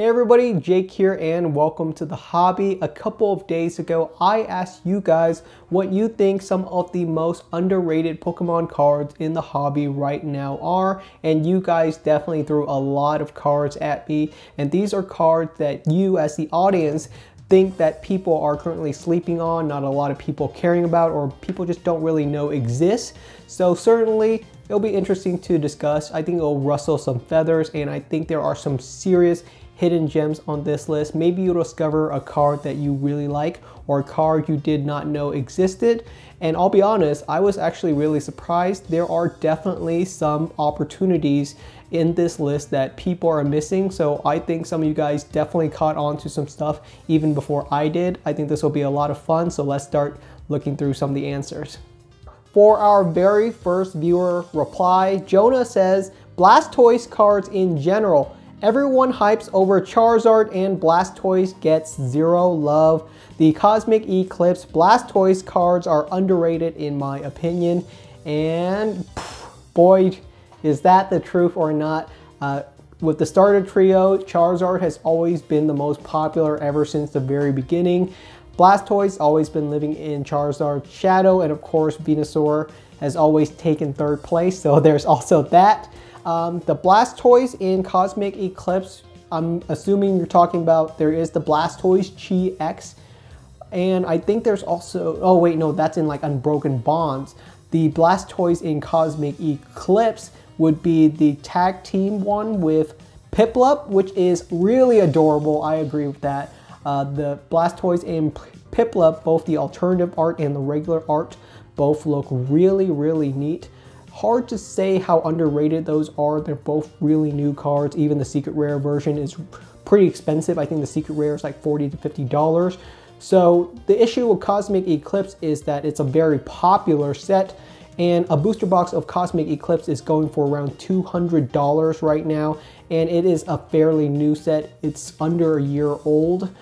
Hey everybody, Jake here and welcome to the hobby. A couple of days ago, I asked you guys what you think some of the most underrated Pokemon cards in the hobby right now are, and you guys definitely threw a lot of cards at me, and these are cards that you as the audience think that people are currently sleeping on, not a lot of people caring about, or people just don't really know exist. So certainly it'll be interesting to discuss. I think it'll rustle some feathers, and I think there are some serious hidden gems on this list. Maybe you'll discover a card that you really like or a card you did not know existed. And I'll be honest, I was actually really surprised. There are definitely some opportunities in this list that people are missing. So I think some of you guys definitely caught on to some stuff even before I did. I think this will be a lot of fun. So let's start looking through some of the answers. For our very first viewer reply, Jonah says, Blastoise cards in general. Everyone hypes over Charizard and Blastoise gets zero love. The Cosmic Eclipse Blastoise cards are underrated in my opinion. And boy, is that the truth or not. With the starter trio, Charizard has always been the most popular ever since the very beginning. Blastoise always been living in Charizard's shadow, and of course Venusaur has always taken third place, so there's also that. The Blastoise in Cosmic Eclipse, I'm assuming you're talking about, there is the Blastoise Chi-X, and I think there's also, oh wait, no, that's in like Unbroken Bonds. The Blastoise in Cosmic Eclipse would be the tag team one with Piplup, which is really adorable. I agree with that. The Blastoise and Piplup, both the alternative art and the regular art, both look really, really neat. Hard to say how underrated those are. They're both really new cards. Even the secret rare version is pretty expensive. I think the secret rare is like $40 to $50. So the issue with Cosmic Eclipse is that it's a very popular set, and a booster box of Cosmic Eclipse is going for around $200 right now, and it is a fairly new set. It's under a year old.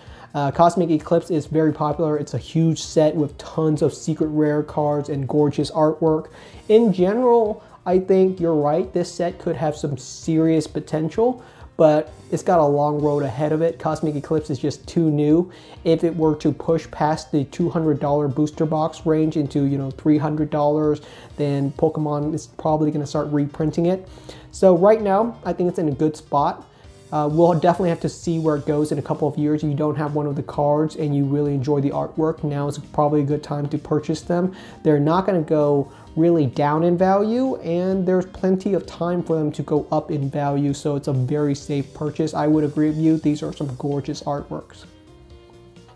Cosmic Eclipse is very popular. It's a huge set with tons of secret rare cards and gorgeous artwork. In general, I think you're right. This set could have some serious potential, but it's got a long road ahead of it. Cosmic Eclipse is just too new. If it were to push past the $200 booster box range into, you know, $300, then Pokemon is probably going to start reprinting it. So right now, I think it's in a good spot. We'll definitely have to see where it goes in a couple of years. If you don't have one of the cards and you really enjoy the artwork, now is probably a good time to purchase them. They're not going to go really down in value, and there's plenty of time for them to go up in value, so it's a very safe purchase. I would agree with you. These are some gorgeous artworks.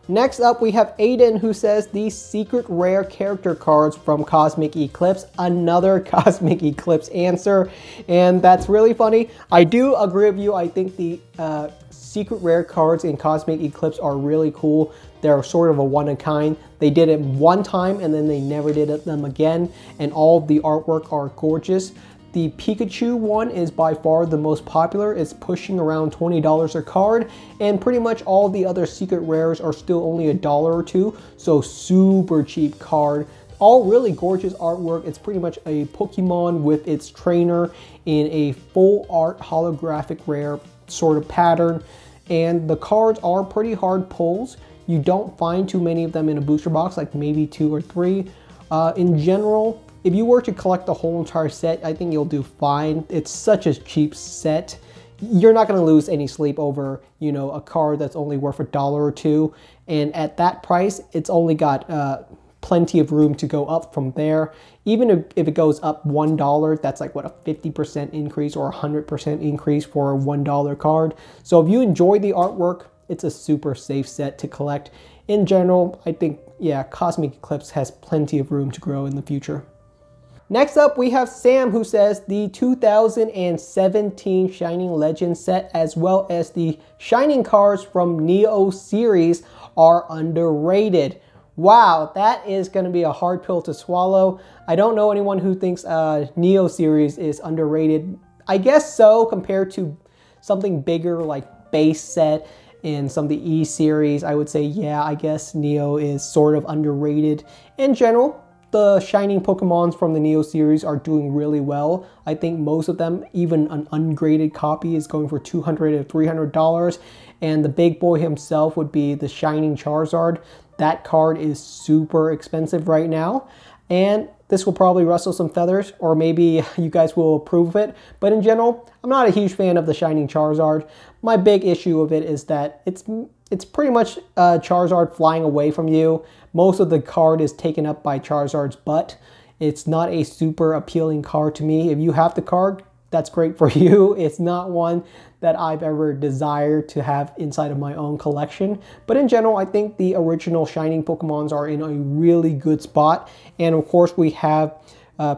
Next up, we have Aiden, who says these secret rare character cards from Cosmic Eclipse. Another Cosmic Eclipse answer, and that's really funny. I do agree with you. I think the secret rare cards in Cosmic Eclipse are really cool. They're sort of a one-of-a-kind. They did it one time and then they never did them again, and all of the artwork are gorgeous. The Pikachu one is by far the most popular. It's pushing around $20 a card, and pretty much all the other secret rares are still only $1 or $2, so super cheap card. All really gorgeous artwork. It's pretty much a Pokemon with its trainer in a full art holographic rare sort of pattern, and the cards are pretty hard pulls. You don't find too many of them in a booster box, like maybe 2 or 3. In general, if you were to collect the whole entire set, I think you'll do fine. It's such a cheap set. You're not going to lose any sleep over, you know, a card that's only worth $1 or $2. And at that price, it's only got plenty of room to go up from there. Even if it goes up $1, that's like, what, a 50% increase or 100% increase for a $1 card. So if you enjoy the artwork, it's a super safe set to collect. In general, I think, yeah, Cosmic Eclipse has plenty of room to grow in the future. Next up, we have Sam, who says the 2017 Shining Legends set, as well as the Shining cards from Neo series, are underrated. Wow, that is going to be a hard pill to swallow. I don't know anyone who thinks Neo series is underrated. I guess so, compared to something bigger like base set in some of the E series. I would say, yeah, I guess Neo is sort of underrated. In general, the shining Pokemons from the Neo series are doing really well. I think most of them, even an ungraded copy, is going for $200 to $300. And the big boy himself would be the shining Charizard. That card is super expensive right now. And this will probably rustle some feathers, or maybe you guys will approve of it. But in general, I'm not a huge fan of the shining Charizard. My big issue of it is that it's pretty much Charizard flying away from you. Most of the card is taken up by Charizard's butt. It's not a super appealing card to me. If you have the card, that's great for you. It's not one that I've ever desired to have inside of my own collection. But in general, I think the original shining Pokemons are in a really good spot. And of course, we have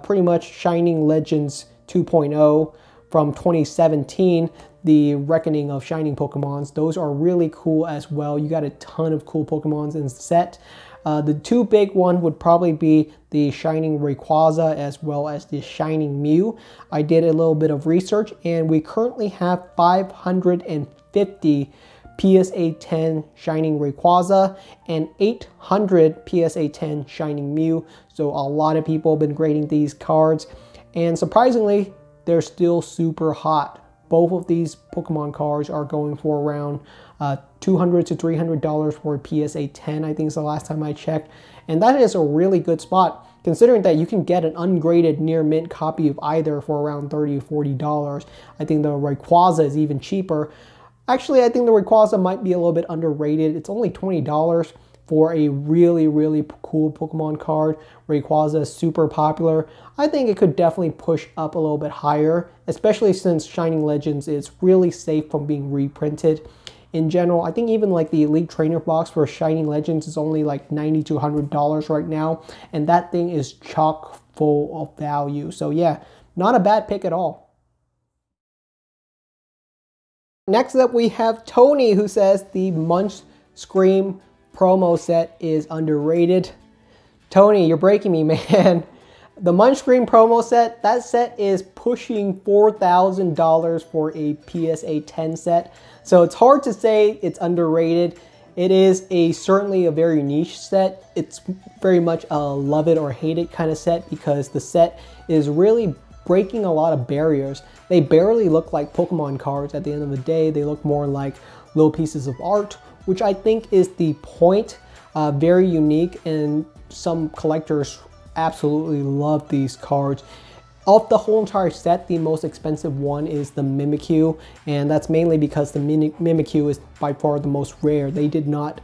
pretty much Shining Legends 2.0 from 2017. The Reckoning of Shining Pokemons. Those are really cool as well. You got a ton of cool Pokemons in the set. The two big ones would probably be the Shining Rayquaza as well as the Shining Mew. I did a little bit of research and we currently have 550 PSA 10 Shining Rayquaza and 800 PSA 10 Shining Mew. So a lot of people have been grading these cards and surprisingly, they're still super hot. Both of these Pokemon cards are going for around $200 to $300 for PSA 10, I think is the last time I checked. And that is a really good spot, considering that you can get an ungraded near mint copy of either for around $30 to $40. I think the Rayquaza is even cheaper. Actually, I think the Rayquaza might be a little bit underrated. It's only $20 for a really, really cool Pokemon card. Rayquaza is super popular. I think it could definitely push up a little bit higher, especially since Shining Legends is really safe from being reprinted. In general, I think even like the Elite Trainer box for Shining Legends is only like $90 to $100 right now, and that thing is chock full of value. So yeah, not a bad pick at all. Next up, we have Tony, who says the Munch Scream promo set is underrated. Tony, you're breaking me, man. The Munch Scream promo set, that set is pushing $4,000 for a PSA 10 set. So it's hard to say it's underrated. It is certainly a very niche set. It's very much a love it or hate it kind of set because the set is really breaking a lot of barriers. They barely look like Pokemon cards at the end of the day. They look more like little pieces of art, which I think is the point. Very unique, and some collectors absolutely love these cards. Of the whole entire set, the most expensive one is the Mimikyu, and that's mainly because the Mimikyu is by far the most rare. They did not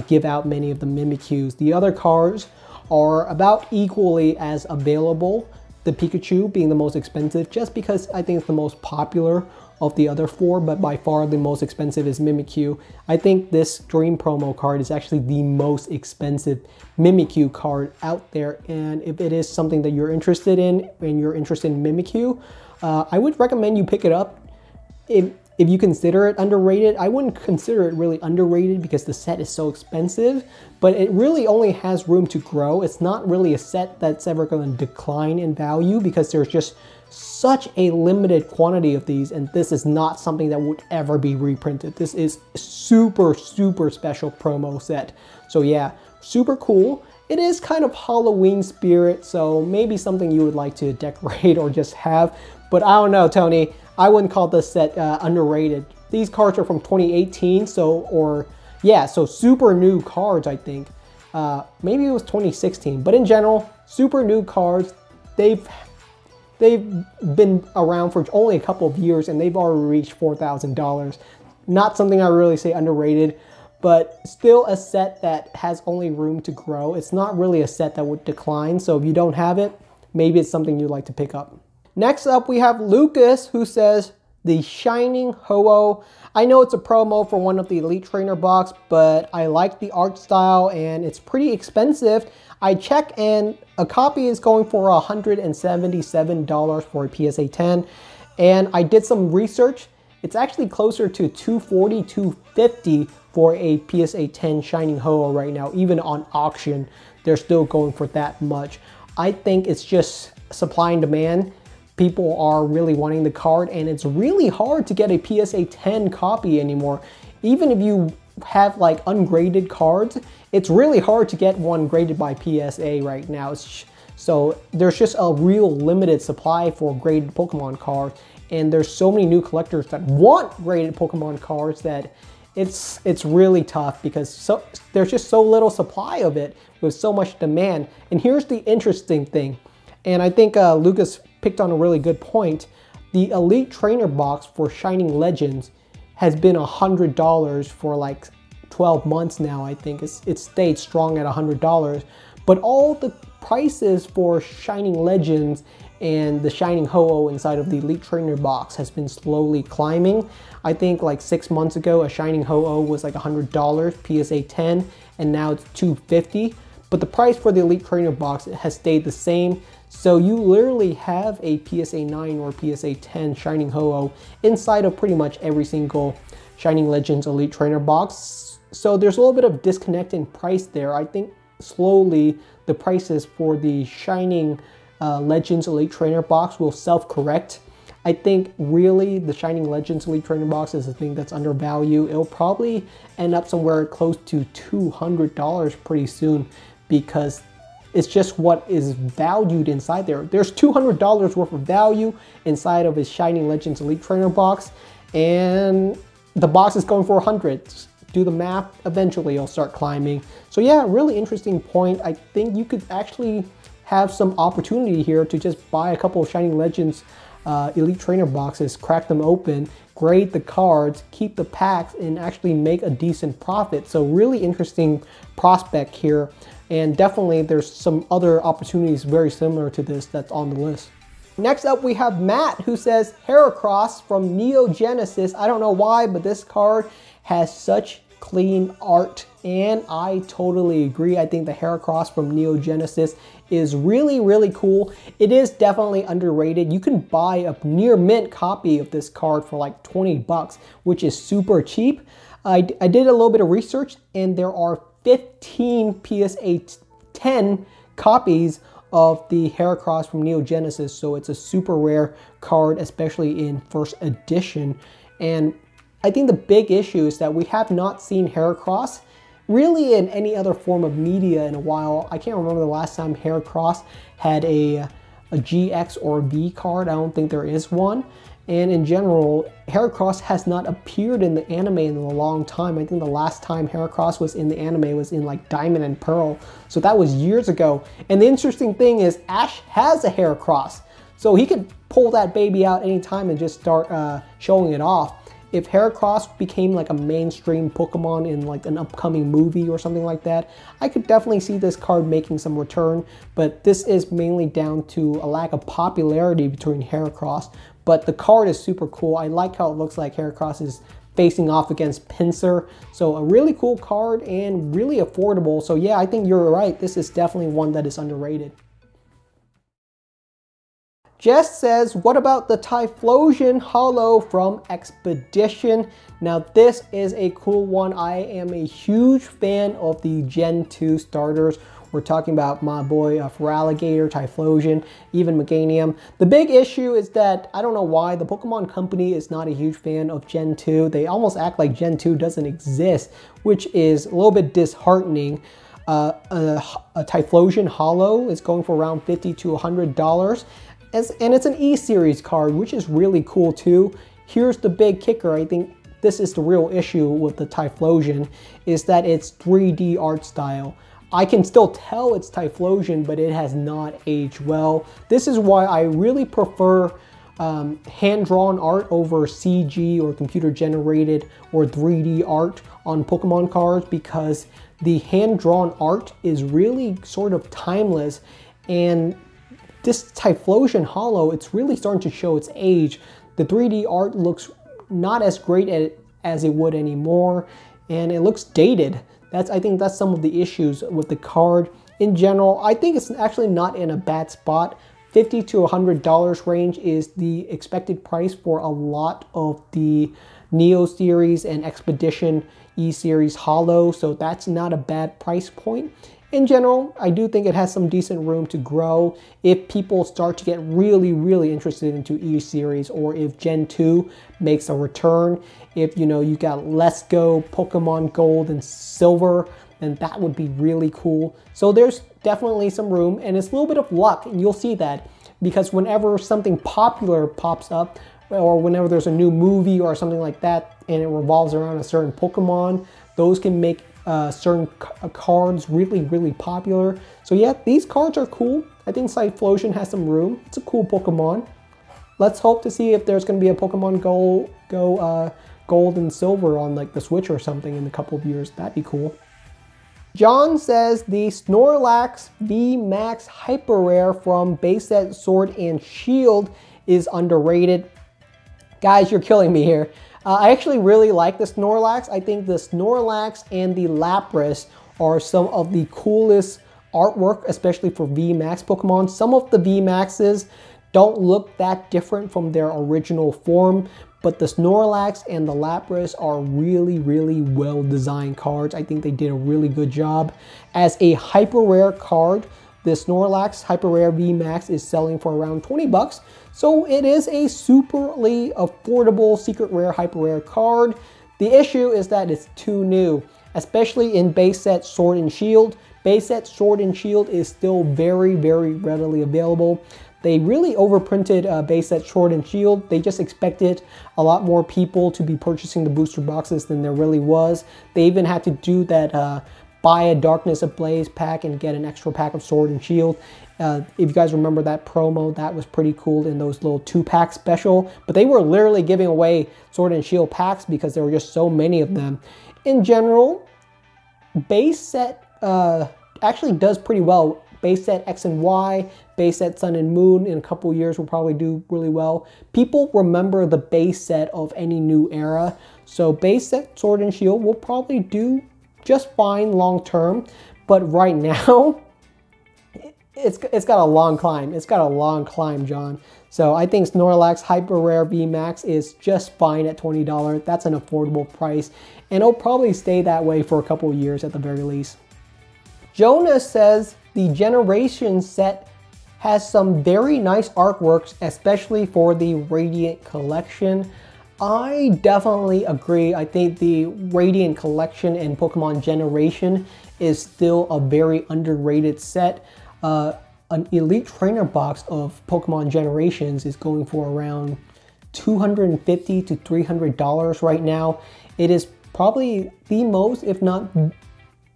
give out many of the Mimikyus. The other cards are about equally as available, the Pikachu being the most expensive just because I think it's the most popular of the other four, but by far the most expensive is Mimikyu. I think this Dream promo card is actually the most expensive Mimikyu card out there, and if it is something that you're interested in and you're interested in Mimikyu, I would recommend you pick it up. If you consider it underrated, I wouldn't consider it really underrated because the set is so expensive, but it really only has room to grow. It's not really a set that's ever going to decline in value because there's just such a limited quantity of these, and this is not something that would ever be reprinted. This is super, super special promo set. So yeah, super cool. It is kind of Halloween spirit, so maybe something you would like to decorate or just have, but I don't know, Tony. I wouldn't call this set underrated. These cards are from 2018, so super new cards, I think. Maybe it was 2016, but in general, super new cards. They've been around for only a couple of years and they've already reached $4,000. Not something I really say underrated, but still a set that has only room to grow. It's not really a set that would decline, so if you don't have it, maybe it's something you'd like to pick up. Next up, we have Lucas, who says the Shining Holo. I know it's a promo for one of the Elite Trainer box, but I like the art style and it's pretty expensive. I checked and a copy is going for $177 for a PSA 10. And I did some research. It's actually closer to $240, $250 for a PSA 10 Shining Holo right now. Even on auction, they're still going for that much. I think it's just supply and demand. People are really wanting the card, and it's really hard to get a PSA 10 copy anymore. Even if you have like ungraded cards, it's really hard to get one graded by PSA right now. So there's just a real limited supply for graded Pokemon cards, and there's so many new collectors that want graded Pokemon cards that it's really tough because there's just so little supply of it with so much demand. And here's the interesting thing, and I think Lucas picked on a really good point. The Elite Trainer box for Shining Legends has been $100 for like 12 months now. I think it's stayed strong at $100, but all the prices for Shining Legends and the Shining Ho-Oh inside of the Elite Trainer box has been slowly climbing. I think like 6 months ago, a Shining Ho-Oh was like $100, PSA 10, and now it's $250. But the price for the Elite Trainer box has stayed the same. So you literally have a PSA 9 or PSA 10 Shining Ho-Oh inside of pretty much every single Shining Legends Elite Trainer box. So there's a little bit of disconnect in price there. I think slowly the prices for the Shining Legends Elite Trainer box will self-correct. I think really the Shining Legends Elite Trainer box is a thing that's undervalued. It'll probably end up somewhere close to $200 pretty soon because it's just what is valued inside there. There's $200 worth of value inside of his Shining Legends Elite Trainer box, and the box is going for $100. Do the math, eventually it'll start climbing. So yeah, really interesting point. I think you could actually have some opportunity here to just buy a couple of Shining Legends Elite Trainer boxes, crack them open, grade the cards, keep the packs, and actually make a decent profit. So really interesting prospect here. And definitely there's some other opportunities very similar to this that's on the list. Next up we have Matt, who says Heracross from Neo Genesis. I don't know why, but this card has such clean art, and I totally agree. I think the Heracross from Neo Genesis is really, really cool. It is definitely underrated. You can buy a near mint copy of this card for like 20 bucks, which is super cheap. I did a little bit of research, and there are 15 PSA 10 copies of the Heracross from Neo Genesis, so it's a super rare card, especially in first edition. And I think the big issue is that we have not seen Heracross really in any other form of media in a while. I can't remember the last time Heracross had a GX or V card. I don't think there is one. And in general, Heracross has not appeared in the anime in a long time. I think the last time Heracross was in the anime was in like Diamond and Pearl. So that was years ago. And the interesting thing is Ash has a Heracross. So he could pull that baby out anytime and just start showing it off. If Heracross became like a mainstream Pokemon in like an upcoming movie or something like that, I could definitely see this card making some return, but this is mainly down to a lack of popularity between Heracross. But the card is super cool. I like how it looks like Heracross is facing off against Pinsir. So a really cool card and really affordable. So yeah, I think you're right. This is definitely one that is underrated. Jess says, what about the Typhlosion Holo from Expedition? Now this is a cool one. I am a huge fan of the Gen 2 starters. We're talking about my boy Feraligatr, Typhlosion, even Meganium. The big issue is that I don't know why the Pokemon Company is not a huge fan of Gen 2. They almost act like Gen 2 doesn't exist, which is a little bit disheartening. A Typhlosion Holo is going for around $50 to $100. And it's an E-Series card, which is really cool too. Here's the big kicker. I think this is the real issue with the Typhlosion, is that it's 3D art style. I can still tell it's Typhlosion, but it has not aged well. This is why I really prefer hand-drawn art over CG or computer-generated or 3D art on Pokemon cards, because the hand-drawn art is really sort of timeless, and this Typhlosion Holo, it's really starting to show its age. The 3D art looks not as great as it would anymore, and it looks dated. I think that's some of the issues with the card. In general, I think it's actually not in a bad spot. $50 to $100 range is the expected price for a lot of the Neo Series and Expedition E-Series Holo, so that's not a bad price point. in general, I do think it has some decent room to grow if people start to get really, really interested into each series, or if Gen 2 makes a return. If, you know, you got Let's Go, Pokemon Gold and Silver, then that would be really cool. So there's definitely some room, and it's a little bit of luck, and you'll see that, because whenever something popular pops up, or whenever there's a new movie or something like that, and it revolves around a certain Pokemon, those can make certain cards really, really popular. So yeah, these cards are cool. I think Typhlosion has some room. It's a cool Pokemon. Let's hope to see if there's going to be a Pokemon Gold and Silver on like the Switch or something in a couple of years. That'd be cool. John says the Snorlax VMAX Hyper Rare from base set Sword and Shield is underrated. Guys, you're killing me here. I actually really like the Snorlax. I think the Snorlax and the Lapras are some of the coolest artwork, especially for VMAX Pokemon. Some of the VMAXs don't look that different from their original form, but the Snorlax and the Lapras are really, really well designed cards. I think they did a really good job. As a hyper rare card, the Snorlax Hyper Rare VMAX is selling for around 20 bucks. So it is a superly affordable secret rare hyper rare card. The issue is that it's too new, especially in base set Sword and Shield. Base set Sword and Shield is still very, very readily available. They really overprinted base set Sword and Shield. They just expected a lot more people to be purchasing the booster boxes than there really was. They even had to do that buy a Darkness Ablaze pack and get an extra pack of Sword and Shield. If you guys remember that promo, that was pretty cool in those little 2-pack special. But they were literally giving away Sword and Shield packs because there were just so many of them. In general, base set actually does pretty well. Base set X and Y, base set Sun and Moon in a couple years will probably do really well. People remember the base set of any new era. So base set Sword and Shield will probably do just fine long term. But right now, it's got a long climb. It's got a long climb, John. So I think Snorlax Hyper Rare VMAX is just fine at $20. That's an affordable price. And it'll probably stay that way for a couple of years at the very least. Jonah says the Generation set has some very nice artworks, especially for the Radiant Collection. I definitely agree. I think the Radiant Collection and Pokemon Generation is still a very underrated set. An Elite Trainer box of Pokemon Generations is going for around $250 to $300 right now. It is probably the most, if not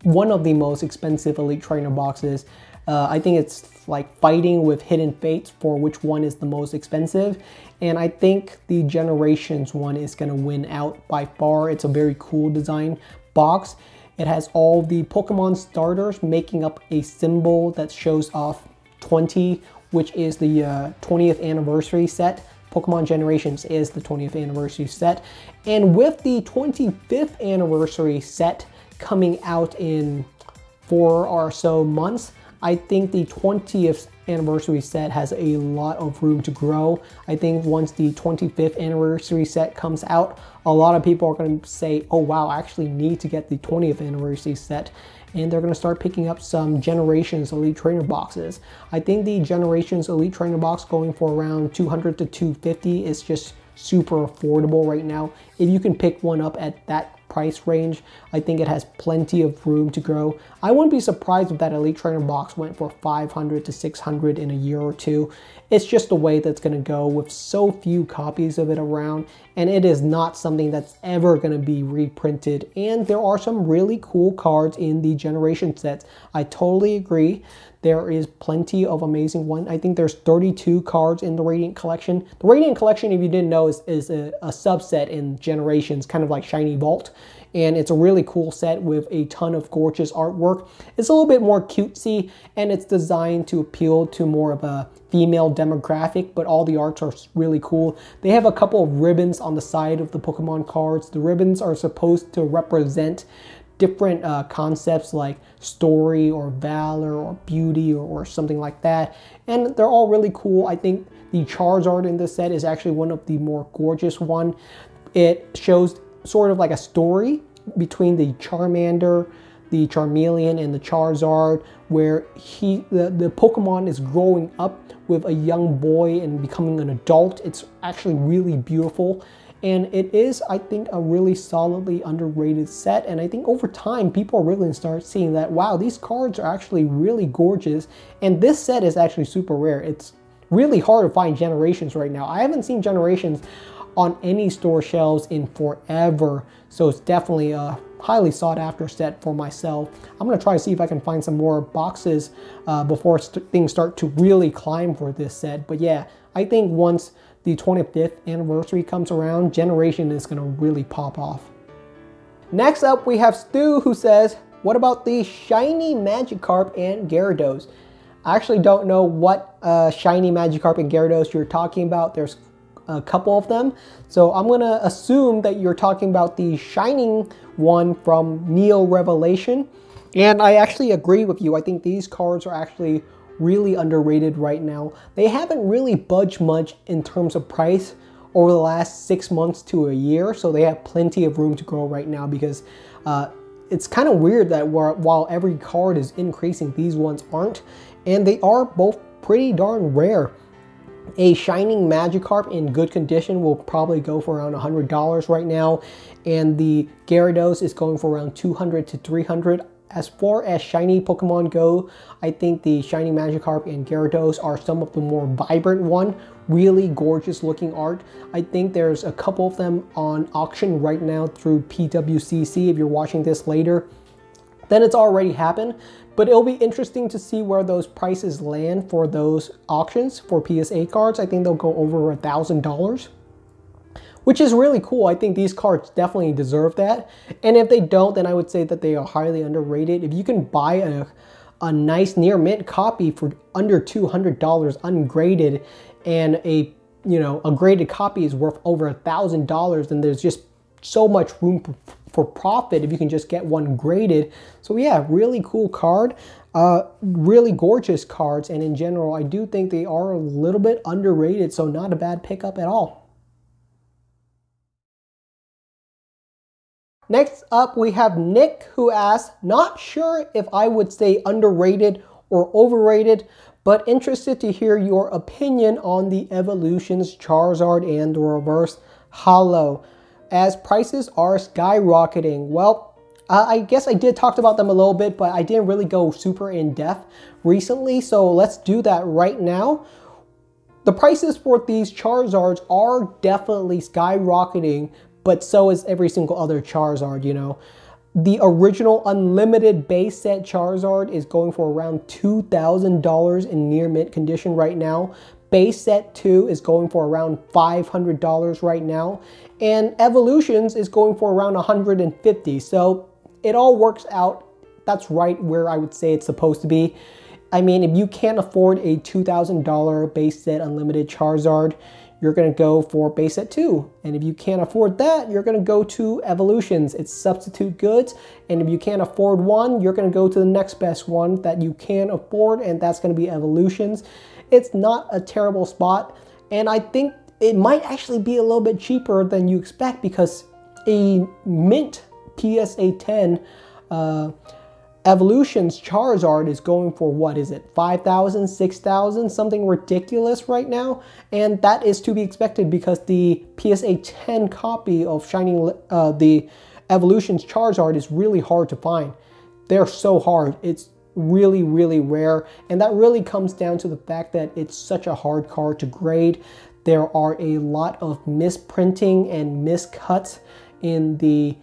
one of the most expensive Elite Trainer boxes. I think it's like fighting with Hidden Fates for which one is the most expensive. And I think the Generations one is going to win out by far. It's a very cool design box. It has all the Pokemon starters making up a symbol that shows off 20, which is the 20th anniversary set. Pokemon Generations is the 20th anniversary set. And with the 25th anniversary set coming out in 4 or so months, I think the 20th anniversary set has a lot of room to grow. I think once the 25th anniversary set comes out, a lot of people are going to say, oh wow, I actually need to get the 20th anniversary set. And they're going to start picking up some Generations Elite Trainer boxes. I think the Generations Elite Trainer box going for around $200 to $250 is just super affordable right now. If you can pick one up at that price range, I think it has plenty of room to grow. I wouldn't be surprised if that Elite Trainer box went for $500 to $600 in a year or two. It's just the way that's going to go with so few copies of it around, and it is not something that's ever going to be reprinted. And there are some really cool cards in the Generation sets. I totally agree. There is plenty of amazing ones. I think there's 32 cards in the Radiant Collection. The Radiant Collection, if you didn't know, is a subset in Generations, kind of like Shiny Vault. And it's a really cool set with a ton of gorgeous artwork. It's a little bit more cutesy, and it's designed to appeal to more of a female demographic, but all the arts are really cool. They have a couple of ribbons on the side of the Pokemon cards. The ribbons are supposed to represent different concepts like story or valor or beauty or something like that. And they're all really cool. I think the Charizard in this set is actually one of the more gorgeous one. It shows sort of like a story between the Charmander, the Charmeleon and the Charizard, where the Pokemon is growing up with a young boy and becoming an adult. It's actually really beautiful. And it is, I think, a really solidly underrated set. And I think over time, people are really going to start seeing that, wow, these cards are actually really gorgeous. And this set is actually super rare. It's really hard to find Generations right now. I haven't seen Generations on any store shelves in forever. So it's definitely a highly sought after set for myself. I'm going to try to see if I can find some more boxes before things start to really climb for this set. But yeah, I think once the 25th anniversary comes around, Generation is going to really pop off. Next up, we have Stu, who says, what about the shiny Magikarp and Gyarados? I actually don't know what shiny Magikarp and Gyarados you're talking about. There's a couple of them. So I'm going to assume that you're talking about the shining one from Neo Revelation. And I actually agree with you. I think these cards are actually really underrated right now. They haven't really budged much in terms of price over the last 6 months to a year. So they have plenty of room to grow right now, because it's kind of weird that while every card is increasing, these ones aren't. And they are both pretty darn rare. A shining Magikarp in good condition will probably go for around $100 right now, and the Gyarados is going for around $200 to $300. As far as shiny Pokemon go, I think the shiny Magikarp and Gyarados are some of the more vibrant one. Really gorgeous looking art. I think there's a couple of them on auction right now through PWCC. If you're watching this later, then it's already happened. But it'll be interesting to see where those prices land for those auctions for PSA cards. I think they'll go over $1,000, which is really cool. I think these cards definitely deserve that. And if they don't, then I would say that they are highly underrated. If you can buy a nice near mint copy for under $200 ungraded, and a graded copy is worth over $1,000, then there's just so much room for profit if you can just get one graded. So yeah, really cool card, really gorgeous cards, and in general I do think they are a little bit underrated, so not a bad pickup at all. Next up, we have Nick, who asks, not sure if I would say underrated or overrated, but interested to hear your opinion on the Evolutions Charizard and the Reverse Holo, as prices are skyrocketing. Well, I guess I did talk about them a little bit, but I didn't really go super in depth recently, so let's do that right now. The prices for these Charizards are definitely skyrocketing, but so is every single other Charizard, you know. The original unlimited base set Charizard is going for around $2,000 in near mint condition right now. Base set 2 is going for around $500 right now. And Evolutions is going for around $150. So it all works out. That's right where I would say it's supposed to be. I mean, if you can't afford a $2,000 base set unlimited Charizard, you're going to go for base set 2. And if you can't afford that, you're going to go to Evolutions. It's substitute goods. And if you can't afford one, you're going to go to the next best one that you can afford, and that's going to be Evolutions. It's not a terrible spot, and I think it might actually be a little bit cheaper than you expect, because a mint PSA 10 Evolutions Charizard is going for, what is it, $5,000, $6,000, something ridiculous right now. And that is to be expected, because the PSA 10 copy of the Evolutions Charizard is really hard to find. They're so hard. It's really, really rare. And that really comes down to the fact that it's such a hard card to grade. There are a lot of misprinting and miscuts in the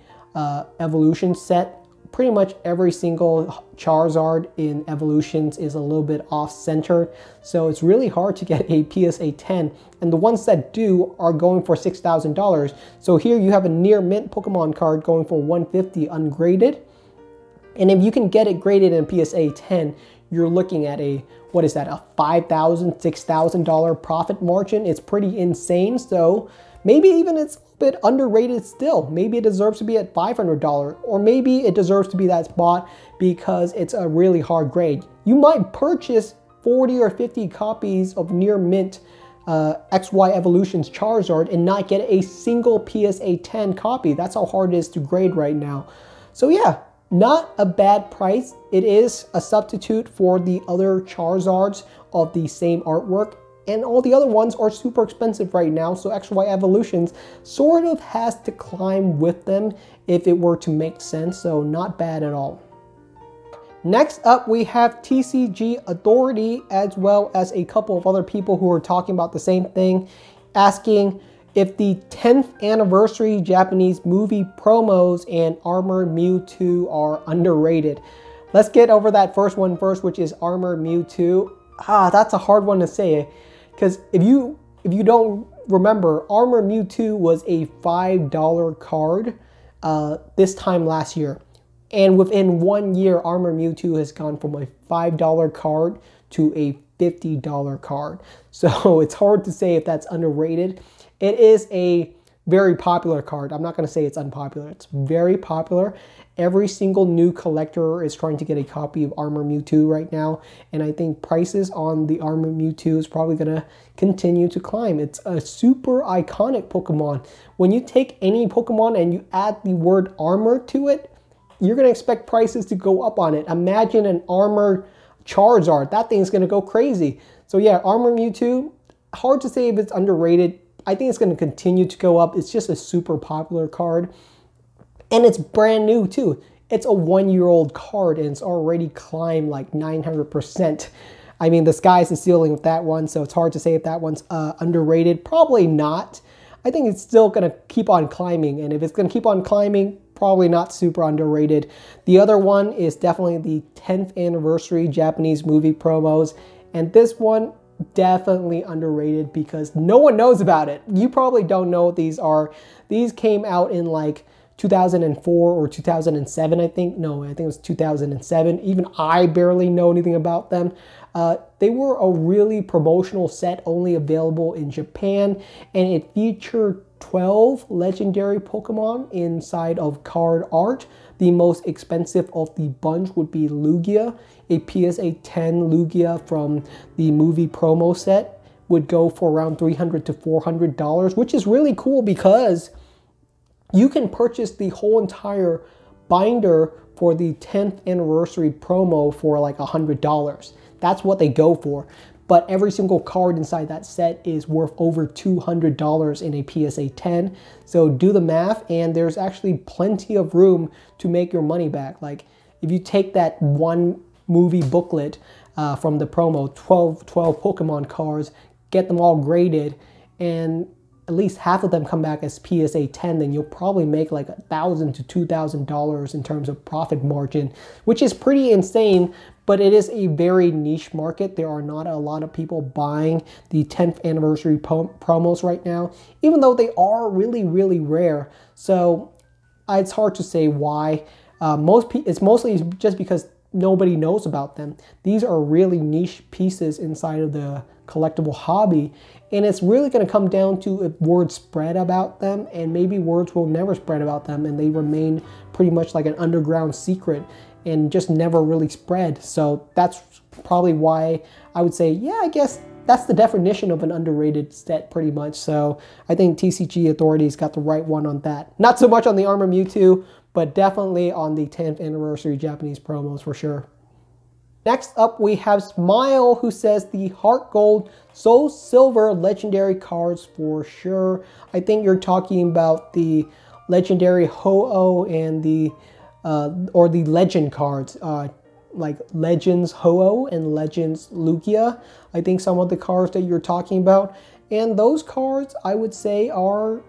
Evolution set. Pretty much every single Charizard in Evolutions is a little bit off-centered, so it's really hard to get a PSA 10, and the ones that do are going for $6,000. So here you have a near mint Pokemon card going for $150 ungraded, and if you can get it graded in PSA 10, you're looking at a, what is that, a $5,000, $6,000 profit margin. It's pretty insane. So maybe even it's a bit underrated still. Maybe it deserves to be at $500, or maybe it deserves to be that spot because it's a really hard grade. You might purchase 40 or 50 copies of near mint XY Evolutions Charizard and not get a single PSA 10 copy. That's how hard it is to grade right now. So yeah, Not a bad price. It is a substitute for the other Charizards of the same artwork, and all the other ones are super expensive right now, so XY Evolutions sort of has to climb with them if it were to make sense, so not bad at all. Next up, we have TCG Authority, as well as a couple of other people who are talking about the same thing, asking if the 10th anniversary Japanese movie promos and Armored Mewtwo are underrated. Let's get over that first one first, which is Armored Mewtwo. That's a hard one to say, because if you don't remember, Armored Mewtwo was a $5 card this time last year. And within 1 year, Armored Mewtwo has gone from a $5 card to a $50 card. So it's hard to say if that's underrated. It is a very popular card. I'm not going to say it's unpopular. It's very popular. Every single new collector is trying to get a copy of Armored Mewtwo right now. And I think prices on the Armored Mewtwo is probably going to continue to climb. It's a super iconic Pokemon. When you take any Pokemon and you add the word armor to it, you're going to expect prices to go up on it. Imagine an armored Charizard. That thing's going to go crazy. So yeah, Armored Mewtwo, hard to say if it's underrated. I think it's going to continue to go up. It's just a super popular card. And it's brand new too. It's a 1-year-old card and it's already climbed like 900%. I mean, the sky's the ceiling with that one, so it's hard to say if that one's underrated. Probably not. I think it's still going to keep on climbing, and if it's going to keep on climbing, probably not super underrated. The other one is definitely the 10th anniversary Japanese movie promos, and this one definitely underrated because no one knows about it. You probably don't know what these are. These came out in like 2004 or 2007, I think. No, I think it was 2007. Even I barely know anything about them. They were a really promotional set, only available in Japan, and it featured 12 legendary Pokemon inside of card art. The most expensive of the bunch would be Lugia. A PSA 10 Lugia from the movie promo set would go for around $300 to $400, which is really cool because you can purchase the whole entire binder for the 10th anniversary promo for like $100. That's what they go for. But every single card inside that set is worth over $200 in a PSA 10. So do the math, and there's actually plenty of room to make your money back. Like if you take that one movie booklet from the promo, 12 Pokemon cards, get them all graded, and at least half of them come back as PSA 10, then you'll probably make like $1,000 to $2,000 in terms of profit margin, which is pretty insane, but it is a very niche market. There are not a lot of people buying the 10th anniversary promos right now, even though they are really, really rare. So it's hard to say why. It's mostly just because nobody knows about them. These are really niche pieces inside of the collectible hobby, and it's really going to come down to if word spread about them, and maybe words will never spread about them and they remain pretty much like an underground secret and just never really spread. So that's probably why I would say, yeah, I guess that's the definition of an underrated set pretty much. So I think TCG Authority's got the right one on that. Not so much on the Armored Mewtwo, but definitely on the 10th anniversary Japanese promos for sure. Next up, we have Smile, who says the Heart Gold, Soul Silver legendary cards for sure. I think you're talking about the legendary Ho-Oh and the or the legend cards, like Legends Ho-Oh and Legends Lugia. I think some of the cards that you're talking about, and those cards I would say are,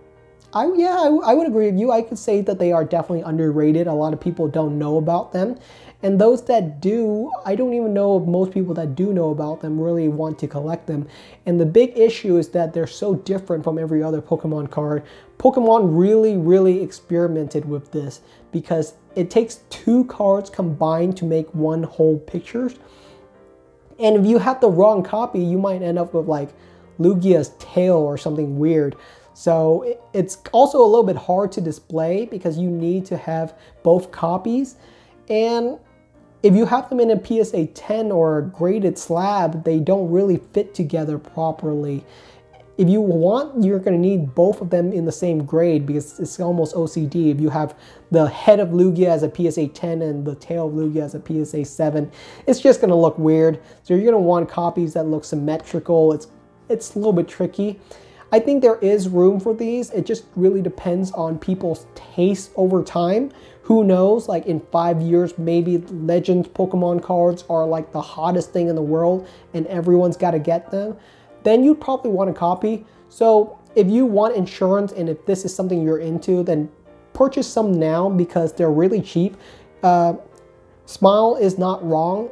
I would agree with you. I could say that they are definitely underrated. A lot of people don't know about them. And those that do, I don't even know if most people that do know about them really want to collect them. And the big issue is that they're so different from every other Pokemon card. Pokemon really, really experimented with this because it takes 2 cards combined to make one whole picture. And if you have the wrong copy, you might end up with like Lugia's tail or something weird. So it's also a little bit hard to display because you need to have both copies. And if you have them in a PSA 10 or a graded slab, they don't really fit together properly. if you want, you're going to need both of them in the same grade because it's almost OCD. If you have the head of Lugia as a PSA 10 and the tail of Lugia as a PSA 7, it's just going to look weird. So you're going to want copies that look symmetrical. It's a little bit tricky. I think there is room for these. It just really depends on people's taste over time. Who knows, like in 5 years, maybe Legends Pokemon cards are like the hottest thing in the world and everyone's got to get them. Then you'd probably want a copy. So if you want insurance and if this is something you're into, then purchase some now because they're really cheap. Smile is not wrong.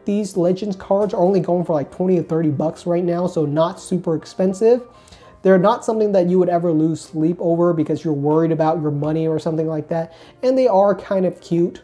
These Legends cards are only going for like 20 to 30 bucks right now, so not super expensive. They're not something that you would ever lose sleep over because you're worried about your money or something like that. And they are kind of cute.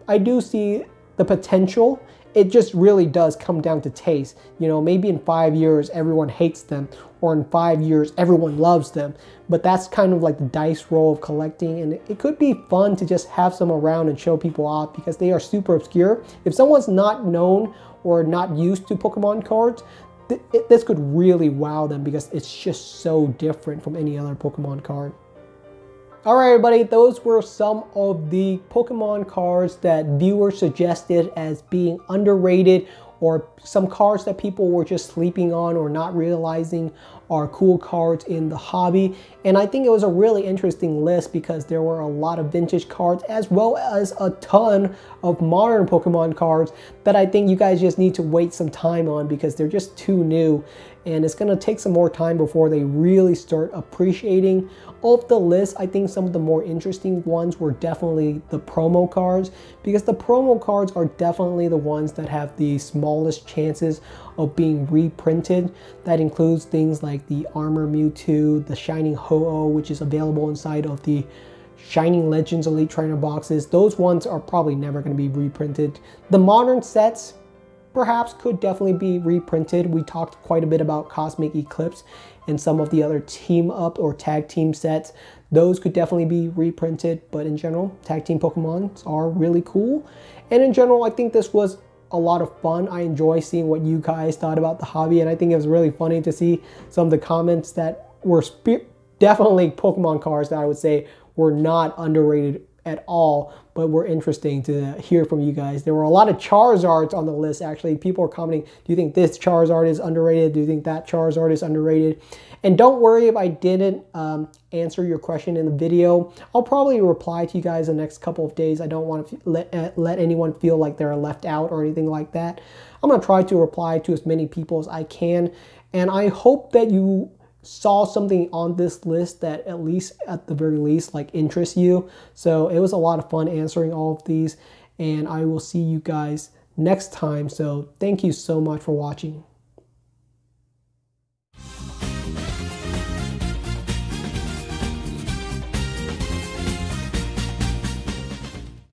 I do see the potential. It just really does come down to taste. You know, maybe in 5 years, everyone hates them, or in 5 years, everyone loves them. But that's kind of like the dice roll of collecting. And it could be fun to just have some around and show people off because they are super obscure. If someone's not known or not used to Pokemon cards, this could really wow them because it's just so different from any other Pokemon card. Alright everybody, those were some of the Pokemon cards that viewers suggested as being underrated, or some cards that people were just sleeping on or not realizing are cool cards in the hobby. And I think it was a really interesting list because there were a lot of vintage cards as well as a ton of modern Pokemon cards that I think you guys just need to wait some time on because they're just too new. And it's going to take some more time before they really start appreciating. Of the list, I think some of the more interesting ones were definitely the promo cards, because the promo cards are definitely the ones that have the smallest chances of being reprinted. That includes things like the Armor Mewtwo, the Shining Ho-Oh, which is available inside of the Shining Legends Elite Trainer boxes. Those ones are probably never going to be reprinted. The modern sets perhaps could definitely be reprinted. We talked quite a bit about Cosmic Eclipse and some of the other team up or tag team sets. Those could definitely be reprinted, but in general, tag team Pokemons are really cool. And in general, I think this was a lot of fun. I enjoy seeing what you guys thought about the hobby, and I think it was really funny to see some of the comments that were definitely Pokemon cards that I would say were not underrated at all, but were interesting to hear from you guys. There were a lot of Charizards on the list, actually. People were commenting, do you think this Charizard is underrated? Do you think that Charizard is underrated? And don't worry if I didn't answer your question in the video. I'll probably reply to you guys in the next couple of days. I don't want to let anyone feel like they're left out or anything like that. I'm going to try to reply to as many people as I can, and I hope that you saw something on this list that at the very least like interests you. So it was a lot of fun answering all of these, and I will see you guys next time. So thank you so much for watching.